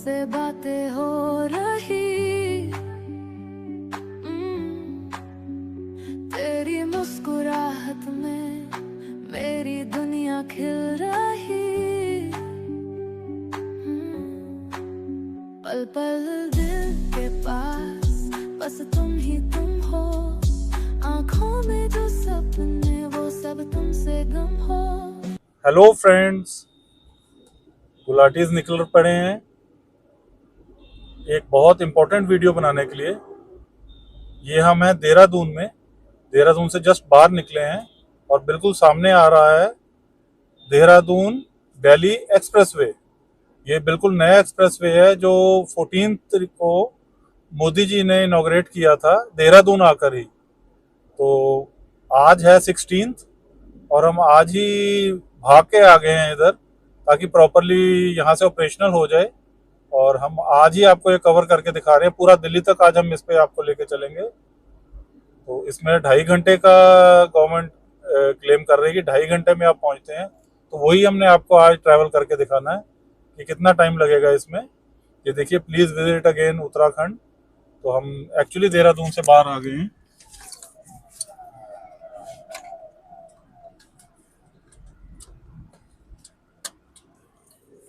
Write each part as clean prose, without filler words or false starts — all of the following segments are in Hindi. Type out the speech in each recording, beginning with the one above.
तुमसे बातें हो रही, तेरी मुस्कुराहट में मेरी दुनिया खिल रही। पल पल दिल के पास बस तुम हो, आंखों में जो सपने वो सब तुमसे गम हो। हेलो फ्रेंड्स, गुलाटीज निकल पड़े हैं एक बहुत इम्पोर्टेंट वीडियो बनाने के लिए। ये हम हैं देहरादून में, देहरादून से जस्ट बाहर निकले हैं और बिल्कुल सामने आ रहा है देहरादून दिल्ली एक्सप्रेसवे। ये बिल्कुल नया एक्सप्रेसवे है जो 14 को मोदी जी ने इनॉग्रेट किया था देहरादून आकर ही। तो आज है 16 और हम आज ही भाग के आ गए हैं इधर ताकि प्रॉपरली यहाँ से ऑपरेशनल हो जाए। और हम आज ही आपको ये कवर करके दिखा रहे हैं, पूरा दिल्ली तक आज हम इस पे आपको लेके चलेंगे। तो इसमें 2.5 घंटे का गवर्नमेंट क्लेम कर रही है कि 2.5 घंटे में आप पहुंचते हैं। तो वही हमने आपको आज ट्रैवल करके दिखाना है कि कितना टाइम लगेगा इसमें। ये देखिए, प्लीज विजिट अगेन उत्तराखंड। तो हम एक्चुअली देहरादून से बाहर आ गए हैं।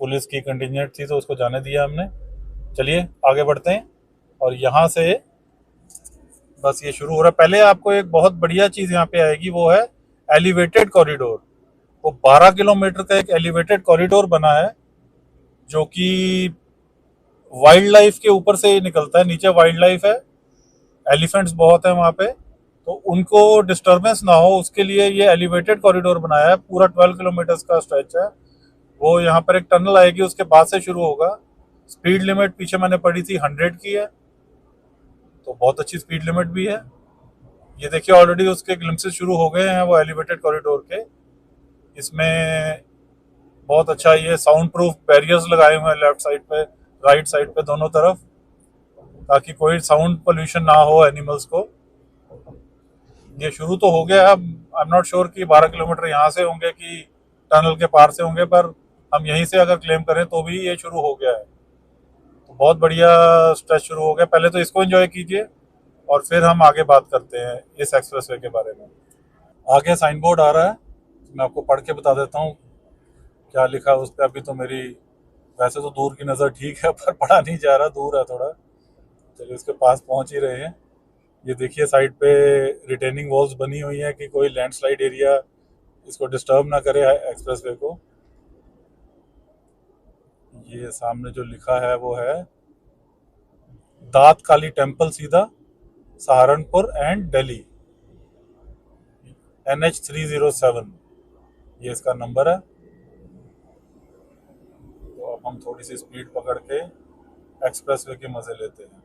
पुलिस की कंटिजेंट थी तो उसको जाने दिया हमने। चलिए आगे बढ़ते हैं। और यहाँ से बस ये शुरू हो रहा है। पहले आपको एक बहुत बढ़िया चीज़ यहाँ पे आएगी, वो है एलिवेटेड कॉरिडोर। वो 12 किलोमीटर का एक एलिवेटेड कॉरिडोर बना है जो कि वाइल्ड लाइफ के ऊपर से निकलता है। नीचे वाइल्ड लाइफ है, एलिफेंट्स बहुत है वहाँ पे, तो उनको डिस्टरबेंस ना हो उसके लिए ये एलिवेटेड कॉरिडोर बनाया है। पूरा 12 किलोमीटर का स्ट्रेच है। वो यहाँ पर एक टनल आएगी, उसके बाद से शुरू होगा। स्पीड लिमिट पीछे मैंने पढ़ी थी 100 की है, तो बहुत अच्छी स्पीड लिमिट भी है। ये देखिए ऑलरेडी उसके ग्लिम्पसेस शुरू हो गए हैं वो एलिवेटेड कॉरिडोर के। इसमें बहुत अच्छा ये साउंड प्रूफ बैरियर्स लगाए हुए हैं लेफ्ट साइड पे, राइट साइड पे, दोनों तरफ, ताकि कोई साउंड पोल्यूशन ना हो एनिमल्स को। ये शुरू तो हो गया। अब आई एम नॉट श्योर कि 12 किलोमीटर यहाँ से होंगे कि टनल के पार से होंगे, पर हम यहीं से अगर क्लेम करें तो भी ये शुरू हो गया है। तो बहुत बढ़िया स्ट्रेच शुरू हो गया। पहले तो इसको एंजॉय कीजिए और फिर हम आगे बात करते हैं इस एक्सप्रेसवे के बारे में। आगे साइन बोर्ड आ रहा है, मैं आपको पढ़ के बता देता हूँ क्या लिखा है उस पर। अभी तो मेरी वैसे तो दूर की नज़र ठीक है, पर पढ़ा नहीं जा रहा, दूर है थोड़ा। चलिए उसके पास पहुँच ही रहे हैं। ये देखिए साइड पे रिटेनिंग वॉल्स बनी हुई हैं कि कोई लैंडस्लाइड एरिया इसको डिस्टर्ब ना करे एक्सप्रेसवे को। ये सामने जो लिखा है वो है दात काली टेम्पल, सीधा सहारनपुर एंड दिल्ली, NH 307 ये इसका नंबर है। तो अब हम थोड़ी सी स्पीड पकड़ के एक्सप्रेसवे के मजे लेते हैं।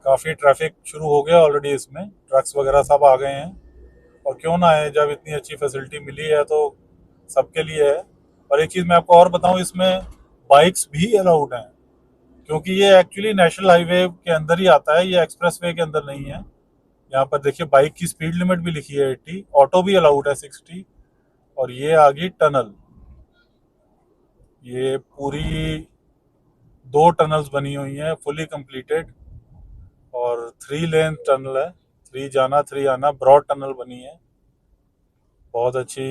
काफ़ी ट्रैफिक शुरू हो गया ऑलरेडी, इसमें ट्रक्स वगैरह सब आ गए हैं। और क्यों ना है, जब इतनी अच्छी फैसिलिटी मिली है तो सबके लिए है। और एक चीज़ मैं आपको और बताऊं, इसमें बाइक्स भी अलाउड हैं, क्योंकि ये एक्चुअली नेशनल हाईवे के अंदर ही आता है, ये एक्सप्रेसवे के अंदर नहीं है। यहाँ पर देखिए बाइक की स्पीड लिमिट भी लिखी है 80, ऑटो भी अलाउड है 60। और ये आ गई टनल। ये पूरी 2 टनल्स बनी हुई हैं, फुली कंप्लीटेड, और 3 लेन टनल है, 3 जाना 3 आना, ब्रॉड टनल बनी है। बहुत अच्छी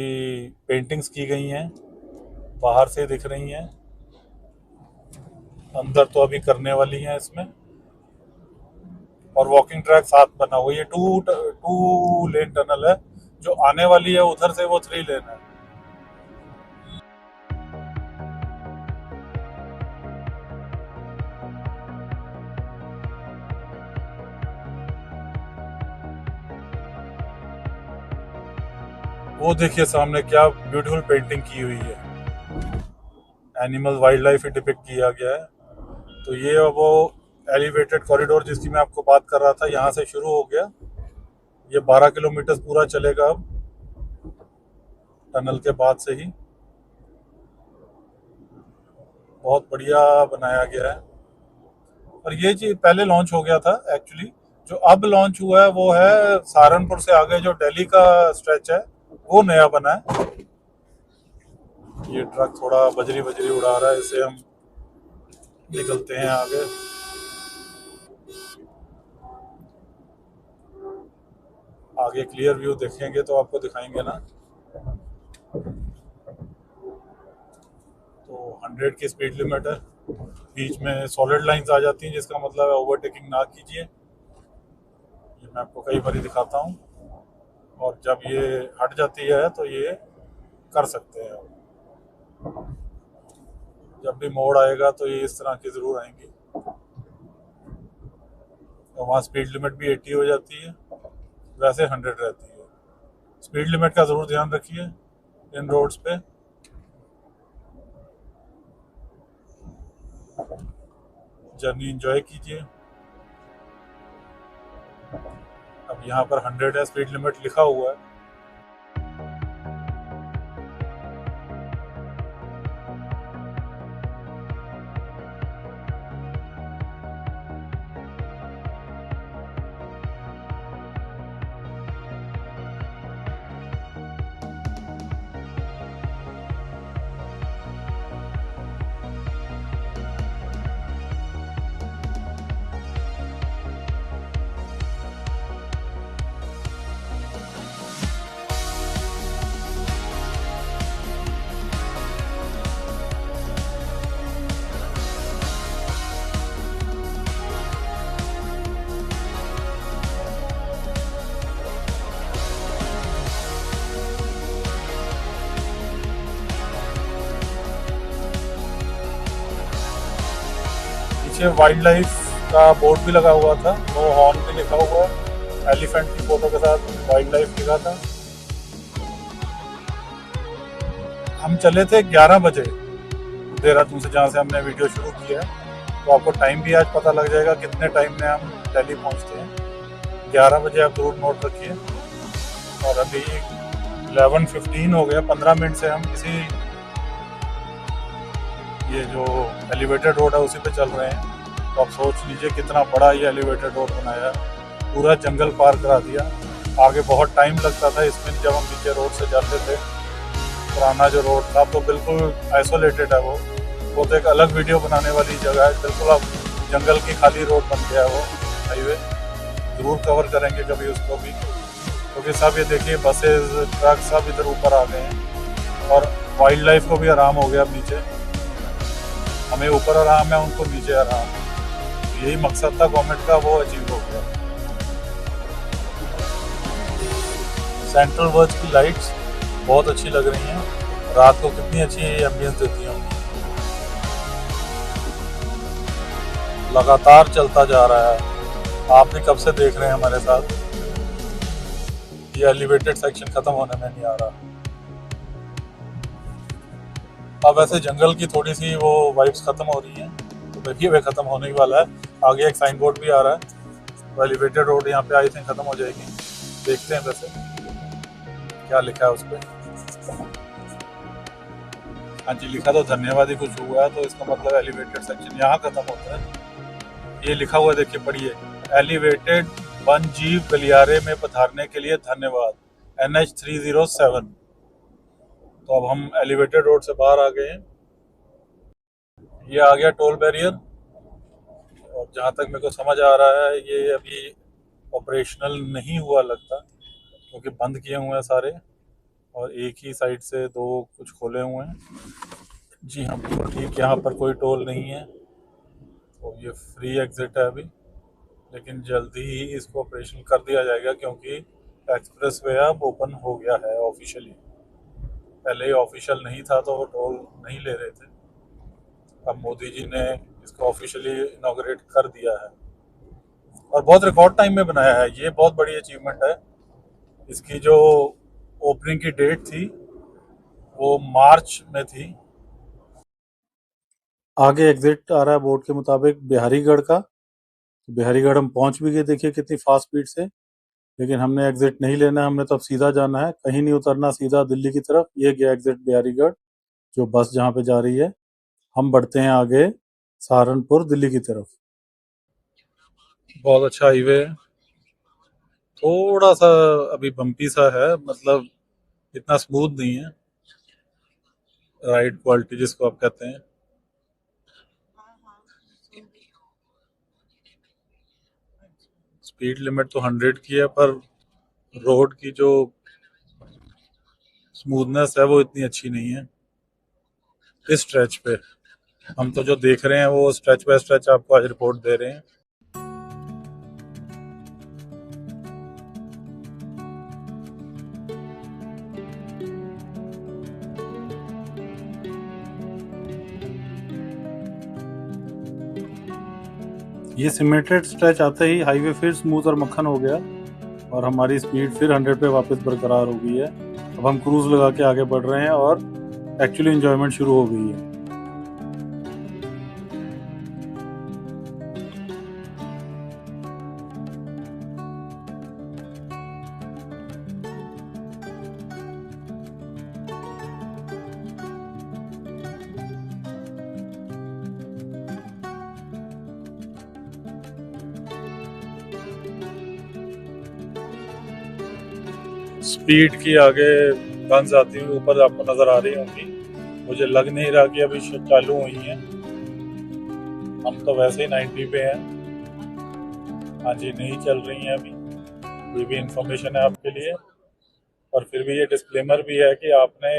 पेंटिंग्स की गई हैं, बाहर से दिख रही हैं, अंदर तो अभी करने वाली हैं इसमें। और वॉकिंग ट्रैक साथ बना हुआ, ये टू लेन टनल है। जो आने वाली है उधर से वो 3 लेन है। वो देखिए सामने क्या ब्यूटीफुल पेंटिंग की हुई है, एनिमल वाइल्ड लाइफ डिपिक्ट किया गया है। तो ये वो एलिवेटेड कॉरिडोर जिसकी मैं आपको बात कर रहा था, यहाँ से शुरू हो गया। ये 12 किलोमीटर पूरा चलेगा अब, टनल के बाद से ही। बहुत बढ़िया बनाया गया है। और ये चीज पहले लॉन्च हो गया था एक्चुअली, जो अब लॉन्च हुआ है वो है सहारनपुर से आगे जो दिल्ली का स्ट्रेच है, वो नया बना है। ये ट्रक थोड़ा बजरी बजरी उड़ा रहा है, इसे हम निकलते हैं आगे। आगे क्लियर व्यू देखेंगे तो आपको दिखाएंगे ना। तो 100 की स्पीड लिमिट है, बीच में सॉलिड लाइंस आ जाती हैं, जिसका मतलब है ओवरटेकिंग ना कीजिए। ये मैं आपको कई बार दिखाता हूँ, और जब ये हट जाती है तो ये कर सकते हैं। जब भी मोड़ आएगा तो ये इस तरह की ज़रूर आएंगी। तो वहाँ स्पीड लिमिट भी 80 हो जाती है, वैसे 100 रहती है। स्पीड लिमिट का ज़रूर ध्यान रखिए इन रोड्स पे। जर्नी एंजॉय कीजिए। अब यहाँ पर 100 है, स्पीड लिमिट लिखा हुआ है। पीछे वाइल्ड लाइफ का बोर्ड भी लगा हुआ था, नो हॉर्न भी लिखा हुआ है, एलिफेंट की फोटो के साथ वाइल्ड लाइफ लिखा था। हम चले थे 11 बजे देहरादून से, जहाँ से हमने वीडियो शुरू किया है। तो आपको टाइम भी आज पता लग जाएगा कितने टाइम में हम दिल्ली पहुँचते हैं। 11 बजे आप जरूर नोट रखिए। और अभी 11:15 हो गया, 15 मिनट से हम इसी ये जो एलिवेटेड रोड है उसी पे चल रहे हैं। तो आप सोच लीजिए कितना बड़ा ये एलिवेटेड रोड बनाया है, पूरा जंगल पार करा दिया। आगे बहुत टाइम लगता था इसमें, जब हम नीचे रोड से जाते थे। पुराना जो रोड था तो बिल्कुल आइसोलेटेड है वो तो एक अलग वीडियो बनाने वाली जगह है। बिल्कुल अब जंगल की खाली रोड बन गया है वो हाईवे। ज़रूर कवर करेंगे कभी उसको भी, क्योंकि सब ये देखिए बसेज ट्रक सब इधर ऊपर आ गए हैं, और वाइल्ड लाइफ को भी आराम हो गया। नीचे हमें ऊपर आराम है, उनको नीचे आराम है। तो यही मकसद था गवर्नमेंट का, वो अचीव हो गया। सेंट्रल वर्ज की लाइट्स बहुत अच्छी लग रही हैं, रात को कितनी अच्छी एम्बियंस देती हैं। लगातार चलता जा रहा है, आप भी कब से देख रहे हैं हमारे साथ। ये एलिवेटेड सेक्शन खत्म होने में नहीं आ रहा। अब ऐसे जंगल की थोड़ी सी वो वाइब्स खत्म हो रही हैं, तो देखिए वे खत्म होने ही वाला है। आगे एक साइन बोर्ड भी आ रहा है, तो एलिवेटेड रोड यहाँ पे आई थिंक खत्म हो जाएगी। देखते हैं वैसे क्या लिखा है उस पर। हाँ जी, लिखा तो धन्यवाद ही कुछ हुआ है, तो इसका मतलब एलिवेटेड सेक्शन यहाँ खत्म होता है। ये लिखा हुआ देखिए, पढ़िए, एलिवेटेड वनजीव गलियारे में पधारने के लिए धन्यवाद, NH 307। तो अब हम एलिवेटेड रोड से बाहर आ गए हैं। ये आ गया टोल बैरियर, और जहाँ तक मेरे को समझ आ रहा है ये अभी ऑपरेशनल नहीं हुआ लगता, क्योंकि बंद किए हुए हैं सारे, और एक ही साइड से दो कुछ खोले हुए हैं। जी हाँ, ठीक, यहाँ पर कोई टोल नहीं है, तो ये फ्री एग्जिट है अभी। लेकिन जल्दी ही इसको ऑपरेशनल कर दिया जाएगा, क्योंकि एक्सप्रेस वे अब ओपन हो गया है ऑफिशियली। पहले ही ऑफिशियल नहीं था तो वो टोल नहीं ले रहे थे। अब मोदी जी ने इसको ऑफिशियली इनॉग्रेट कर दिया है, और बहुत रिकॉर्ड टाइम में बनाया है। ये बहुत बड़ी अचीवमेंट है। इसकी जो ओपनिंग की डेट थी वो मार्च में थी। आगे एग्जिट आ रहा है बोर्ड के मुताबिक बिहारीगढ़ का। बिहारीगढ़ हम पहुंच भी गए, देखिए कितनी फास्ट स्पीड से। लेकिन हमने एग्जिट नहीं लेना है, हमने तो अब सीधा जाना है, कहीं नहीं उतरना, सीधा दिल्ली की तरफ। ये गया एग्जिट बिहारीगढ़, जो बस जहाँ पे जा रही है। हम बढ़ते हैं आगे सहारनपुर दिल्ली की तरफ। बहुत अच्छा हाईवे है, थोड़ा सा अभी बम्पी सा है, मतलब इतना स्मूथ नहीं है, राइड क्वालिटी जिसको आप कहते हैं। स्पीड लिमिट तो 100 की है, पर रोड की जो स्मूथनेस है वो इतनी अच्छी नहीं है इस स्ट्रेच पे। हम तो जो देख रहे हैं वो स्ट्रेच बाय स्ट्रेच आपको आज रिपोर्ट दे रहे हैं। ये सिमेट्रेड स्ट्रेच आते ही हाईवे फिर स्मूथ और मक्खन हो गया और हमारी स्पीड फिर 100 पे वापस बरकरार हो गई है। अब हम क्रूज लगा के आगे बढ़ रहे हैं और एक्चुअली एंजॉयमेंट शुरू हो गई है। स्पीड की आगे गन्स आती हुई ऊपर आपको नजर आ रही होंगी। मुझे लग नहीं रहा कि अभी चालू हुई है। हम तो वैसे ही 90 पे हैं। हाँ जी, नहीं चल रही हैं अभी। कोई भी इंफॉर्मेशन है आपके लिए, और फिर भी ये डिस्क्लेमर भी है कि आपने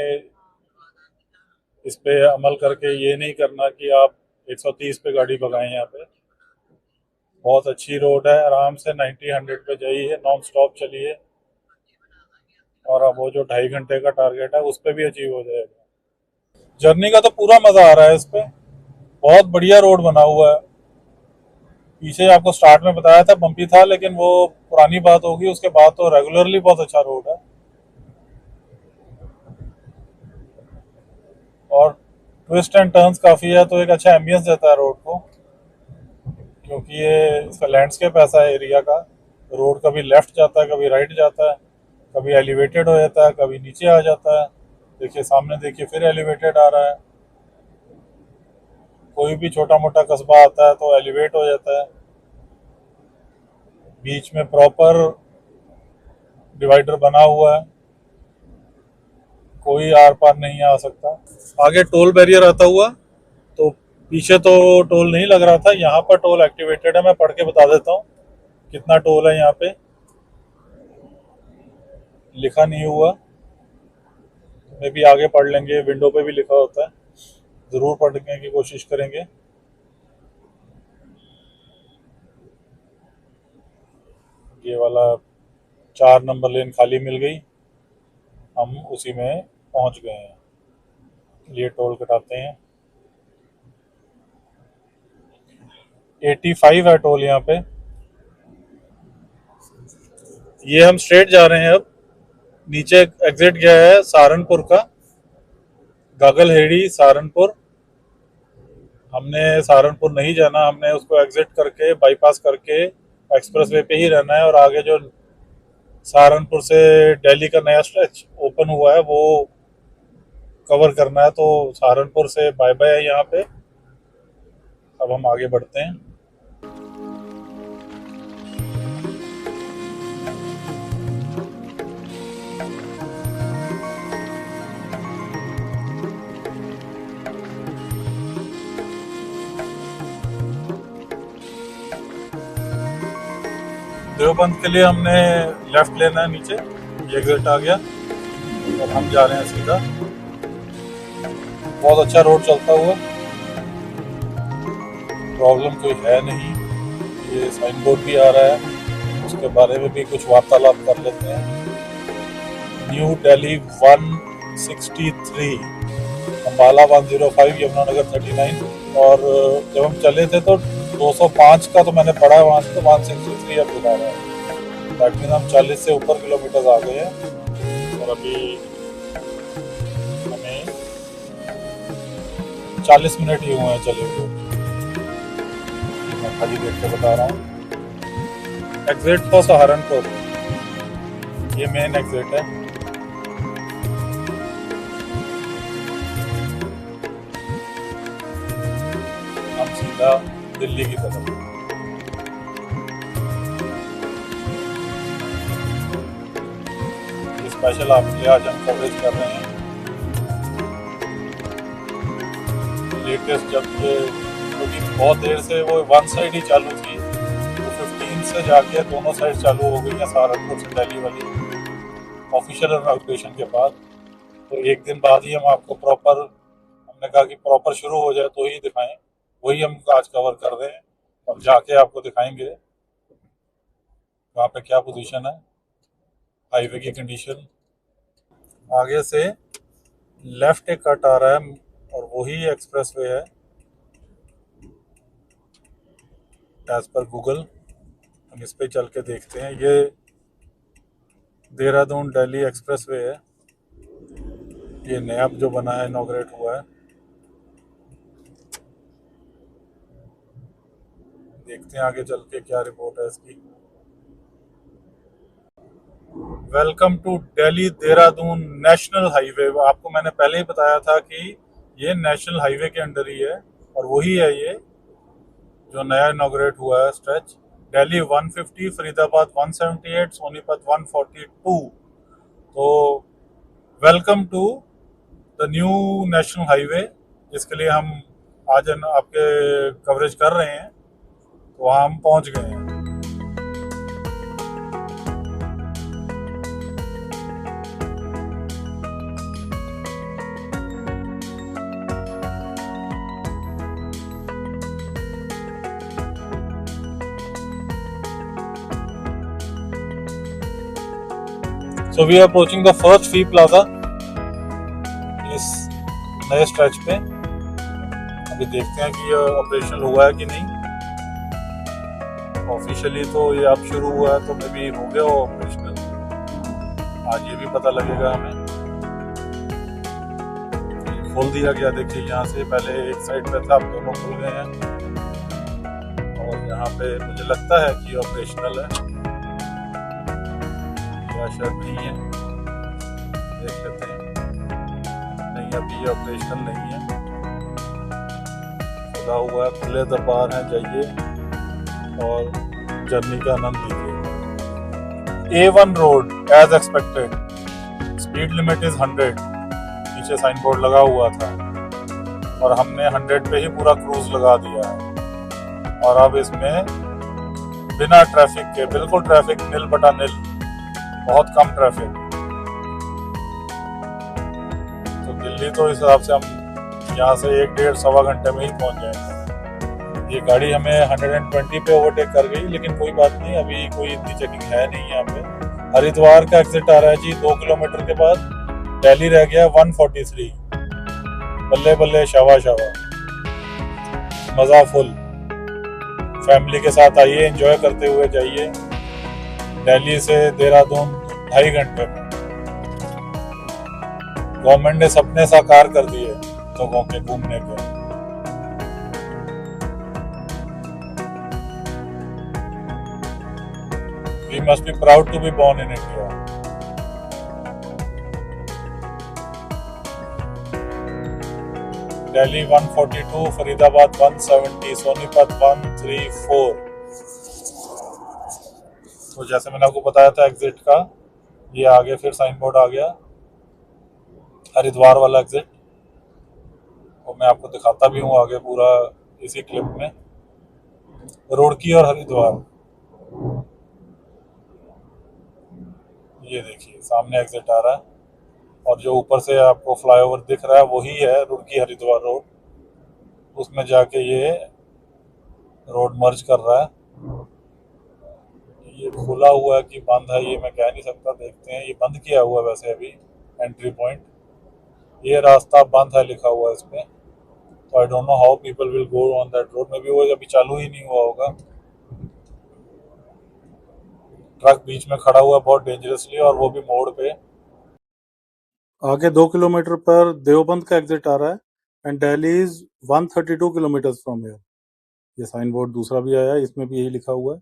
इस पे अमल करके ये नहीं करना कि आप 130 पे गाड़ी भगाएं। यहाँ पे बहुत अच्छी रोड है, आराम से 90-100 पे जाइए, नॉन स्टॉप चलिए, और अब वो जो 2.5 घंटे का टारगेट है उस पर भी अचीव हो जाएगा। जर्नी का तो पूरा मजा आ रहा है इस पे। बहुत बढ़िया रोड बना हुआ है। पीछे आपको स्टार्ट में बताया था बम्पी था, लेकिन वो पुरानी बात होगी। उसके बाद तो रेगुलरली बहुत अच्छा रोड है, और ट्विस्ट एंड टर्न्स काफी है, तो एक अच्छा एम्बियंस देता है रोड को, क्योंकि ये इसका लैंडस्केप ऐसा है एरिया का। रोड कभी लेफ्ट जाता है, कभी राइट जाता है, कभी एलिवेटेड हो जाता है, कभी नीचे आ जाता है। देखिए सामने, देखिए फिर एलिवेटेड आ रहा है। कोई भी छोटा मोटा कस्बा आता है तो एलिवेट हो जाता है। बीच में प्रॉपर डिवाइडर बना हुआ है, कोई आर पार नहीं आ सकता। आगे टोल बैरियर आता हुआ, तो पीछे तो टोल नहीं लग रहा था, यहाँ पर टोल एक्टिवेटेड है। मैं पढ़ के बता देता हूँ कितना टोल है। यहाँ पे लिखा नहीं हुआ, मैं भी आगे पढ़ लेंगे, विंडो पे भी लिखा होता है, जरूर पढ़ने की कोशिश करेंगे। ये वाला 4 नंबर लेन खाली मिल गई, हम उसी में पहुंच गए हैं। ये टोल कटाते हैं। 85 है टोल यहाँ पे। ये हम स्ट्रेट जा रहे हैं। अब नीचे एग्जिट गया है सहारनपुर का, गागलहेड़ी सहारनपुर। हमने सहारनपुर नहीं जाना, हमने उसको एग्जिट करके बाईपास करके एक्सप्रेसवे पे ही रहना है, और आगे जो सहारनपुर से दिल्ली का नया स्ट्रेच ओपन हुआ है वो कवर करना है। तो सहारनपुर से बाय बाय है यहाँ पे। अब हम आगे बढ़ते हैं। देवबंद के लिए हमने लेफ्ट लेना है, नीचे ये एग्जिट आ गया और हम जा रहे हैं सीधा। बहुत अच्छा रोड चलता हुआ, प्रॉब्लम कोई है नहीं। ये साइन बोर्ड भी आ रहा है, उसके बारे में भी कुछ वार्तालाप कर लेते हैं। न्यू दिल्ली 163, अम्बाला 105, यमुनानगर 39। और जब हम चले थे तो 205 का तो मैंने पढ़ा वहाँ से, तो 163 अब दिखा रहा है। दैट मीन हम 40 से ऊपर किलोमीटर आ गए हैं, और अभी हमें 40 मिनट ही हुए हैं चले हुए। मैं खाली देख के बता रहा हूँ। एग्जिट तो सहारनपुर, ये मेन एग्जिट है। हम सीधा दिल्ली की तरफ। स्पेशल आपके लिए आज हम कवरेज कर रहे हैं। लेटेस्ट जब ये क्योंकि बहुत देर से वो वन साइड ही चालू थी, तो 15 से जाके दोनों साइड चालू हो गई हैं सहारनपुर से दिल्ली वाली ऑफिशियल इनॉग्रेशन के बाद। तो एक दिन बाद ही हम आपको प्रॉपर, हमने कहा कि प्रॉपर शुरू हो जाए तो ही दिखाएं, वही हम आज कवर कर रहे हैं। और जाके आपको दिखाएंगे वहाँ पे क्या पोजीशन है, हाईवे की कंडीशन। आगे से लेफ्ट एक कट आ रहा है और वही एक्सप्रेस वे है एज पर गूगल। हम इस पे चल के देखते हैं। ये देहरादून दिल्ली एक्सप्रेस वे है, ये नया जो बना है, इनॉग्रेट हुआ है। देखते हैं आगे चल के क्या रिपोर्ट है इसकी। Welcome to Delhi Dehradun national highway. आपको मैंने पहले ही बताया था कि ये नेशनल हाईवे के अंडर ही है और वही है ये जो नया इनॉग्रेट हुआ है स्ट्रेच। दिल्ली 150, फरीदाबाद 178, सोनीपत 142। तो welcome to the new national highway, जिसके लिए हम आज आपके कवरेज कर रहे हैं। तो वहाँ हम पहुँच गए हैं। So we are approaching the first fee plaza इस नए स्ट्रेच पे। अभी देखते हैं कि ये ऑपरेशनल हुआ है कि नहीं। ऑफिशियली तो ये अब शुरू हुआ है, तो मे बी हो गया हो ऑपरेशनल। आज ये भी पता लगेगा हमें। खोल दिया गया, देखिए यहाँ से पहले एक साइड पे था, अब दोनों खुल गए हैं। और यहाँ पे मुझे लगता है कि ऑपरेशनल है या शायद नहीं है, देख लेते हैं। नहीं, अभी ये ऑपरेशनल नहीं है, खुला हुआ है। खुले दरबार हैं, जाइए और जर्नी का आनंद लीजिए। A1 road as expected, speed limit is 100, पीछे साइन बोर्ड लगा हुआ था और हमने 100 पे ही पूरा क्रूज लगा दिया है। और अब इसमें बिना ट्रैफिक के, बिल्कुल ट्रैफिक नील बटा नील, बहुत कम ट्रैफिक। तो दिल्ली तो इस हिसाब से हम यहाँ से 1-1.5 सवा घंटे में ही पहुँच जाएंगे। ये गाड़ी हमें 120 पे ओवरटेक कर गई, लेकिन कोई बात नहीं, अभी कोई इतनी चेकिंग है नहीं यहाँ पे। हरिद्वार का एग्जिट आ रहा है जी 2 किलोमीटर के बाद। दिल्ली रह गया 143। बल्ले बल्ले, शावा शावा, मजा फुल। फैमिली के साथ आइए, एंजॉय करते हुए जाइए। दिल्ली से देहरादून 2.5 घंटे में। गवर्नमेंट ने सपने साकार कर दिए लोगों के घूमने के। We must be proud to be born in India. Delhi 142, Faridabad 170, Sonipat 134। तो जैसे मैंने आपको बताया था एग्जिट का, ये आगे फिर साइन बोर्ड आ गया, हरिद्वार वाला एग्जिट। और मैं आपको दिखाता भी हूँ आगे पूरा इसी क्लिप में, रुड़की और हरिद्वार। ये देखिए सामने एग्जिट आ रहा है और जो ऊपर से आपको फ्लाईओवर दिख रहा है वही है रुड़की हरिद्वार रोड। उसमें जाके ये रोड मर्ज कर रहा है। ये खुला हुआ है कि बंद है ये मैं कह नहीं सकता, देखते हैं। ये बंद किया हुआ है वैसे अभी एंट्री पॉइंट। ये रास्ता बंद है लिखा हुआ है इसमें, तो I don't know how people will go on that road. में भी वो अभी चालू ही नहीं हुआ होगा। ट्रक बीच में खड़ा हुआ है बहुत डेंजरसली, और वो भी मोड़ पे। आगे 2 किलोमीटर पर देवबंद का एग्जिट आ रहा है and Delhi is 132 kilometre from here. ये साइन बोर्ड दूसरा भी आया है, इसमें भी यही लिखा हुआ है।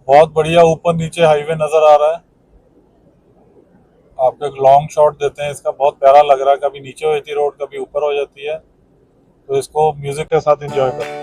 बहुत बढ़िया ऊपर नीचे हाईवे नजर आ रहा है। आपको एक लॉन्ग शॉट देते हैं इसका, बहुत प्यारा लग रहा है। कभी नीचे हो जाती है रोड, कभी ऊपर हो जाती है, तो इसको म्यूजिक के साथ एंजॉय करते हैं।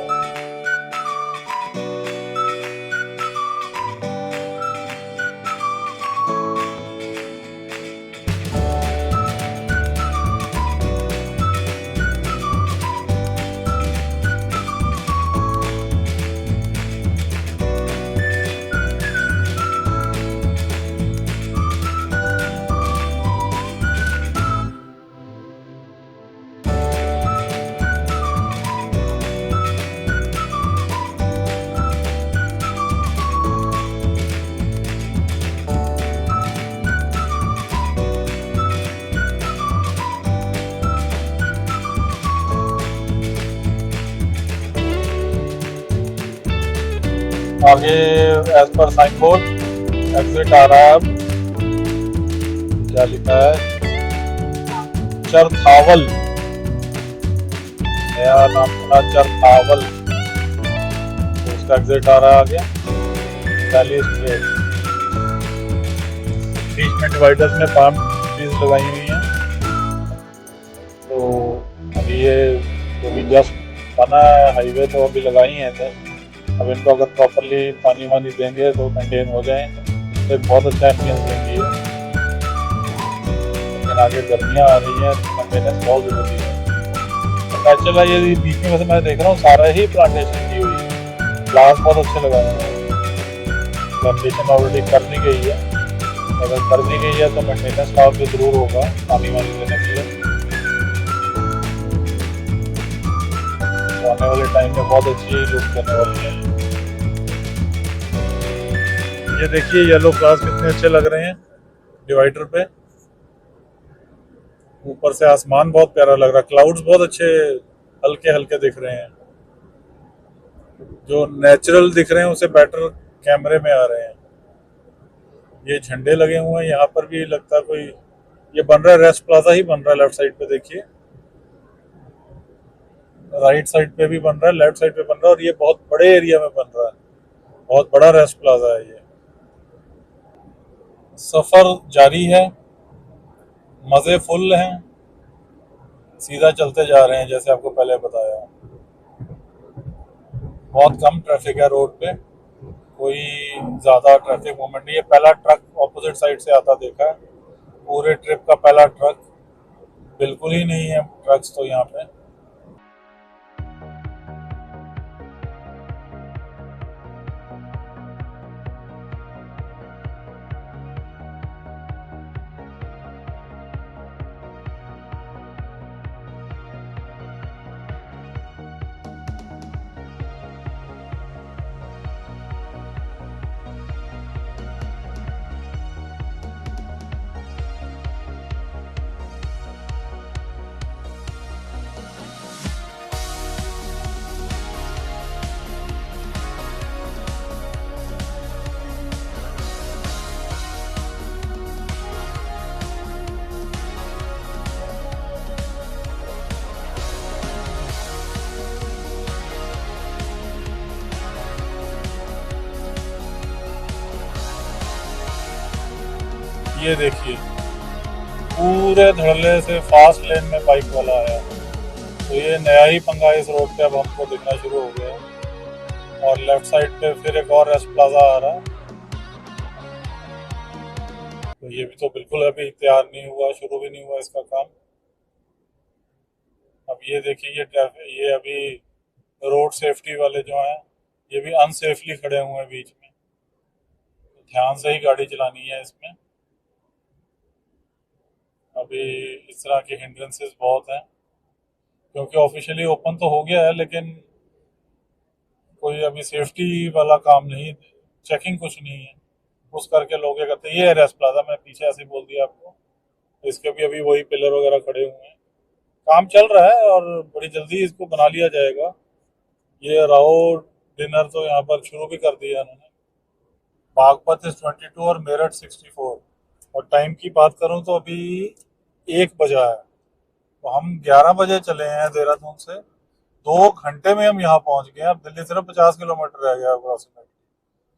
आगे as per sign board exit आ रहा है। अब क्या लिखा है, चरथावल, नया नाम सुना, चरथावल। तो उसका एग्जिट आ रहा है आगे, दिल्ली स्ट्रेट। बीच में डिवाइडर्स में पाम ट्रीज लगाई हुई हैं। तो अभी ये जो भी जस्ट बना है हाईवे, तो अभी लगाई हैं इधर। अब इनको अगर प्रॉपरली पानी वानी देंगे तो मेंटेन हो जाए तो एक बहुत अच्छा एम्बियंस देंगी है। लेकिन आगे गर्मियाँ आ रही हैं, मेंटेनेंस बहुत जरूरी है। नेचुरल है ये बीच में, वैसे मैं देख रहा हूँ सारा ही प्लांटेशन की हुई है, फ्लावर्स बहुत अच्छे लगाए हैं। प्लांटेशन ऑलरेडी कर दी गई है, अगर कर दी गई है तो मेंटेनेंस का भी जरूर होगा पानी वानी देने के लिए। तो आने वाले टाइम में बहुत अच्छी लुक करने वाली है। ये देखिए येलो फ्लावर्स कितने अच्छे लग रहे हैं डिवाइडर पे। ऊपर से आसमान बहुत प्यारा लग रहा है, क्लाउड्स बहुत अच्छे हल्के हल्के दिख रहे हैं, जो नेचुरल दिख रहे हैं उससे बेटर कैमरे में आ रहे हैं। ये झंडे लगे हुए हैं यहाँ पर भी, लगता है कोई ये बन रहा है, रेस्ट प्लाजा ही बन रहा है। लेफ्ट साइड पे देखिए, राइट साइड पे भी बन रहा है, लेफ्ट साइड पे बन रहा है, और ये बहुत बड़े एरिया में बन रहा है, बहुत बड़ा रेस्ट प्लाजा है ये। सफर जारी है, मजे फुल हैं, सीधा चलते जा रहे हैं जैसे आपको पहले बताया। बहुत कम ट्रैफिक है रोड पे, कोई ज्यादा ट्रैफिक मूवमेंट नहीं है। पहला ट्रक ऑपोजिट साइड से आता देखा है, पूरे ट्रिप का पहला ट्रक। बिल्कुल ही नहीं है ट्रक्स तो यहाँ पे। ये देखिए पूरे धड़ल्ले से फास्ट लेन में बाइक वाला आया, तो ये नया ही पंगा इस रोड पे अब हमको दिखना शुरू हो गया। और लेफ्ट साइड पे फिर एक और रेस्ट प्लाजा आ रहा है, तो ये भी तो बिल्कुल अभी तैयार नहीं हुआ, शुरू भी नहीं हुआ इसका काम। अब ये देखिए ये अभी रोड सेफ्टी वाले जो हैं ये भी अनसेफली खड़े हुए हैं बीच में, तो ध्यान से ही गाड़ी चलानी है इसमें। अभी इस तरह के हिंड्रेंसेस बहुत हैं, क्योंकि ऑफिशियली ओपन तो हो गया है लेकिन कोई अभी सेफ्टी वाला काम नहीं, चेकिंग कुछ नहीं है, उस करके लोग ये कहते हैं। ये रेस्ट प्लाजा, मैं पीछे ऐसे बोल दिया आपको, इसके भी अभी वही पिलर वगैरह खड़े हुए हैं, काम चल रहा है और बड़ी जल्दी इसको बना लिया जाएगा। ये राओ डिनर तो यहाँ पर शुरू भी कर दिया उन्होंने। बागपत 22 और मेरठ 64। और टाइम की बात करूं तो अभी 1 बजा है, तो हम 11 बजे चले हैं देहरादून से, 2 घंटे में हम यहाँ पहुंच गए। अब दिल्ली सिर्फ 50 किलोमीटर रह गया अप्रोक्सीमेटली,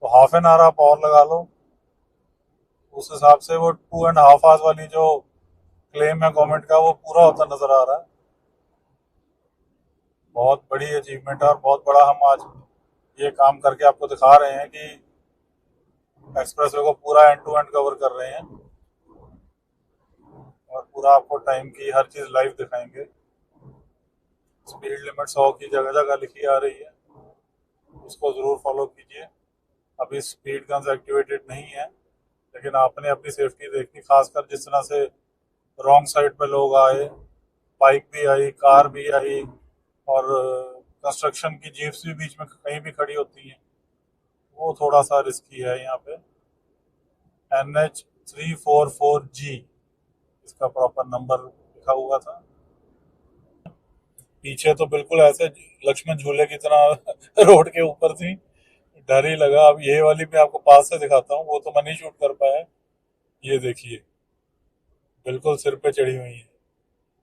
तो हाफ एन आवर आप और लगा लो। उस हिसाब से वो 2.5 आवर्स वाली जो क्लेम है गवर्नमेंट का वो पूरा होता नजर आ रहा है। बहुत बड़ी अचीवमेंट है और बहुत बड़ा हम आज ये काम करके आपको दिखा रहे हैं कि एक्सप्रेसवे को पूरा एंड टू एंड कवर कर रहे हैं, और पूरा आपको टाइम की हर चीज लाइव दिखाएंगे। स्पीड लिमिट 100 की जगह जगह लिखी आ रही है, उसको जरूर फॉलो कीजिए। अभी स्पीड गन्स एक्टिवेटेड नहीं है, लेकिन आपने अपनी सेफ्टी देखनी, खासकर जिस तरह से रॉन्ग साइड पे लोग आए, बाइक भी आई, कार भी आई, और कंस्ट्रक्शन की जीप्स भी बीच में कहीं भी खड़ी होती हैं, वो थोड़ा सा रिस्की है। यहाँ पे NH344G इसका प्रॉपर नंबर लिखा हुआ था। पीछे तो बिल्कुल ऐसे लक्ष्मण झूले की तरह रोड के ऊपर थी, डर ही लगा। अब ये वाली मैं आपको पास से दिखाता हूँ, वो तो मैं नहीं शूट कर पाया। ये देखिए, बिल्कुल सिर पे चढ़ी हुई है।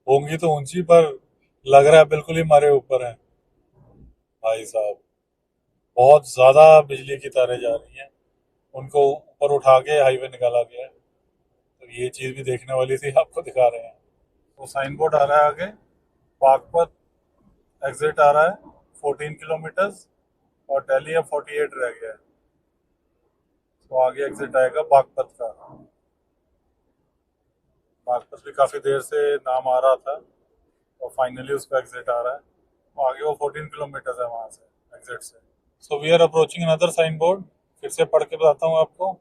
होंगी तो ऊंची, पर लग रहा है बिल्कुल ही हमारे ऊपर है। भाई साहब, बहुत ज्यादा बिजली की तारें जा रही हैं, उनको ऊपर उठा के हाईवे निकाला गया है। तो ये चीज भी देखने वाली थी, आपको दिखा रहे हैं। तो साइन बोर्ड आ रहा है आगे, बागपत एग्जिट आ रहा है 14 किलोमीटर्स, और दिल्ली अब 48 रह गया है। तो आगे एग्जिट आएगा बागपत का। बागपत भी काफी देर से नाम आ रहा था, और फाइनली उसका एग्जिट आ रहा है। तो आगे वो 14 किलोमीटर्स है वहां से एग्जिट से। So we are approaching another sign board. फिर से पढ़ के बताता हूँ आपको।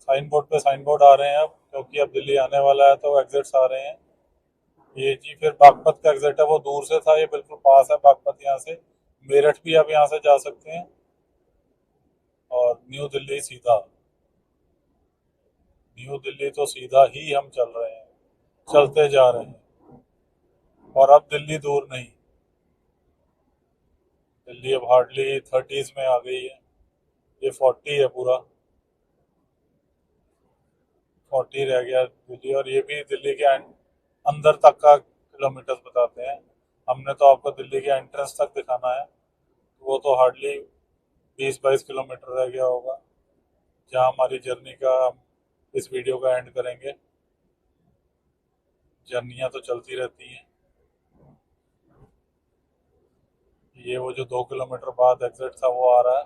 साइन बोर्ड पे साइन बोर्ड आ रहे हैं अब, क्योंकि अब दिल्ली आने वाला है, तो एग्जिट्स आ रहे हैं। ये जी फिर बागपत का एग्जिट है, वो दूर से था, ये बिल्कुल पास है बागपत। यहाँ से मेरठ भी आप यहाँ से जा सकते हैं, और न्यू दिल्ली सीधा। न्यू दिल्ली तो सीधा ही हम चल रहे हैं, चलते जा रहे हैं। और अब दिल्ली दूर नहीं, दिल्ली अब हार्डली 30s में आ गई है। ये 40 है पूरा, 40 रह गया दिल्ली। और ये भी दिल्ली के अंदर तक का किलोमीटर्स बताते हैं। हमने तो आपको दिल्ली के एंट्रेंस तक दिखाना है, वो तो हार्डली 20-22 किलोमीटर रह गया होगा, जहाँ हमारी जर्नी का हम इस वीडियो का एंड करेंगे। जर्नियाँ तो चलती रहती हैं। ये वो जो 2 किलोमीटर बाद एग्जिट था वो आ रहा है।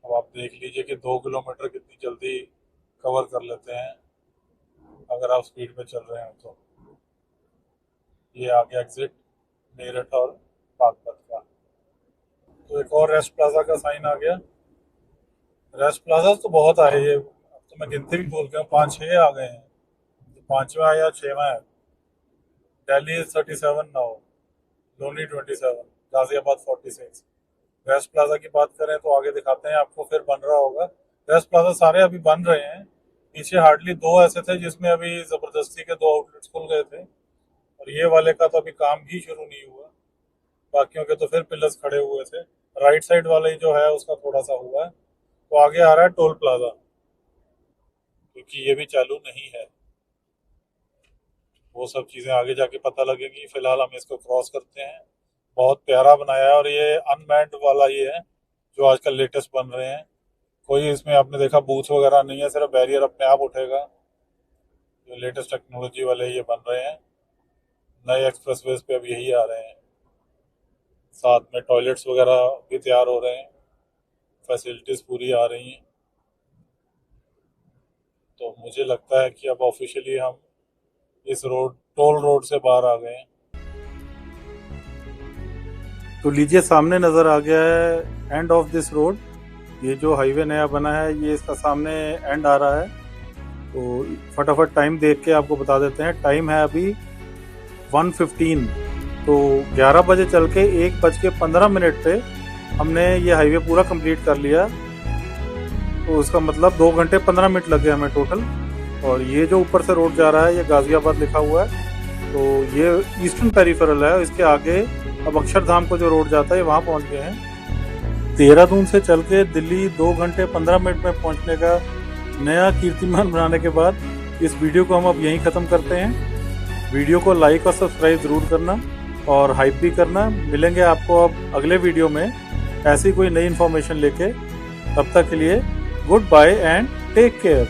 अब आप देख लीजिए कि 2 किलोमीटर कितनी जल्दी कवर कर लेते हैं अगर आप स्पीड में चल रहे हैं तो। ये आ गया एग्जिट मेरठ और बागपत का। तो एक और रेस्ट प्लाजा का साइन आ गया। रेस्ट प्लाजा तो बहुत आए, ये अब तो मैं गिनती भी भूल गया, 5-6 आ गए हैं। तो 5वां या 6वां है। Delhi 37 now, Loni 27, Ghaziabad 46। Rest plaza की बात करें तो आगे दिखाते हैं आपको, फिर बन रहा होगा। रेस्ट प्लाजा सारे अभी बन रहे हैं। पीछे हार्डली 2 ऐसे थे जिसमें अभी जबरदस्ती के 2 आउटलेट्स खुल गए थे, और ये वाले का तो अभी काम ही शुरू नहीं हुआ। बाकियों के तो फिर पिलर्स खड़े हुए थे। राइट साइड वाले ही जो है उसका थोड़ा सा हुआ है। तो आगे आ रहा है टोल प्लाजा, क्योंकि ये भी चालू नहीं है। वो सब चीजें आगे जाके पता लगेगी। फिलहाल हम इसको क्रॉस करते हैं। बहुत प्यारा बनाया है, और ये अनमैन्ड वाला ही है जो आजकल लेटेस्ट बन रहे हैं। कोई इसमें आपने देखा बूथ वगैरह नहीं है, सिर्फ बैरियर अपने आप उठेगा। जो लेटेस्ट टेक्नोलॉजी वाले ये बन रहे हैं। नए एक्सप्रेसवेज पे अब यही आ रहे हैं। साथ में टॉयलेट्स वगैरह भी तैयार हो रहे हैं, फैसिलिटीज पूरी आ रही हैं। तो मुझे लगता है कि अब ऑफिशियली हम इस टोल रोड से बाहर आ गए हैं। तो लीजिए, सामने नजर आ गया है एंड ऑफ दिस रोड। ये जो हाईवे नया बना है, ये इसका सामने एंड आ रहा है। तो फटाफट टाइम देख के आपको बता देते हैं। टाइम है अभी 1:15। तो 11 बजे चल के 1:15 पे हमने ये हाईवे पूरा कंप्लीट कर लिया। तो उसका मतलब 2 घंटे 15 मिनट लग गए हमें टोटल। और ये जो ऊपर से रोड जा रहा है, ये गाजियाबाद लिखा हुआ है, तो ये ईस्टर्न पेरिफेरल है। इसके आगे अब अक्षरधाम को जो रोड जाता है, वहाँ पहुँच गए हैं। देहरादून से चल के दिल्ली 2 घंटे 15 मिनट में पहुँचने का नया कीर्तिमान बनाने के बाद इस वीडियो को हम अब यहीं ख़त्म करते हैं। वीडियो को लाइक और सब्सक्राइब ज़रूर करना, और हाइप भी करना। मिलेंगे आपको अब अगले वीडियो में ऐसी कोई नई इन्फॉर्मेशन लेके। तब तक के लिए good bye and take care.